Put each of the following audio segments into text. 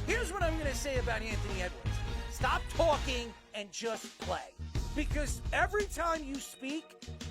Here's what I'm going to say about Anthony Edwards. Stop talking and just play. Because every time you speak,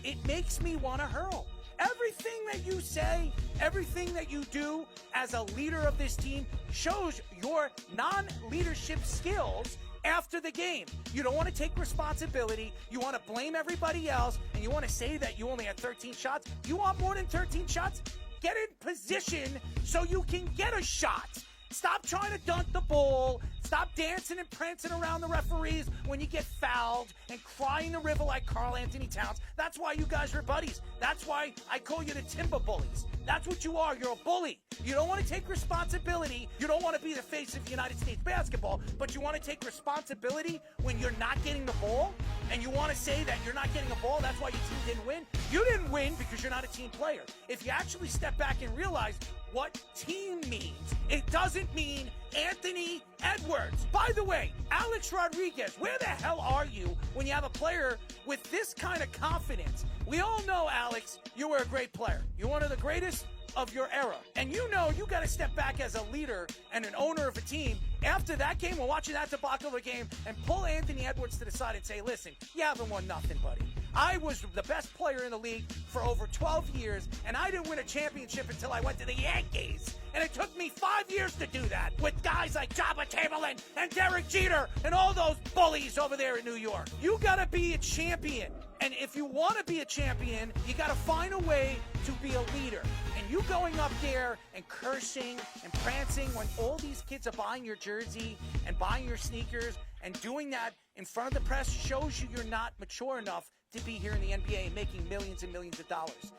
it makes me want to hurl. Everything that you say, everything that you do as a leader of this team shows your non-leadership skills after the game. You don't want to take responsibility. You want to blame everybody else, and you want to say that you only had 13 shots. You want more than 13 shots? Get in position so you can get a shot. Stop trying to dunk the ball. Stop dancing and prancing around the referees when you get fouled and crying the river like Karl Anthony Towns. That's why you guys are buddies. That's why I call you the Timberwolves. That's what you are. You're a bully. You don't want to take responsibility. You don't want to be the face of United States basketball, but you want to take responsibility when you're not getting the ball, and you want to say that you're not getting a ball, that's why your team didn't win. You didn't win because you're not a team player. If you actually step back and realize what team means, it doesn't mean Anthony Edwards. By the way, Alex Rodriguez, where the hell are you when you have a player with this kind of confidence? We all know, Alex, you were a great player. You're one of the greatest of your era. And you know you got to step back as a leader and an owner of a team after that game, we're watching that debacle of a game, and pull Anthony Edwards to the side and say, listen, you haven't won nothing, buddy. I was the best player in the league for over 12 years, and I didn't win a championship until I went to the Yankees. And it took me 5 years to do that with guys like Joba Chamberlain and Derek Jeter and all those bullies over there in New York. You got to be a champion. And if you want to be a champion, you got to find a way to be a leader. And you going up there and cursing and prancing when all these kids are buying your jersey and buying your sneakers and doing that in front of the press shows you you're not mature enough to be here in the NBA and making millions and millions of dollars.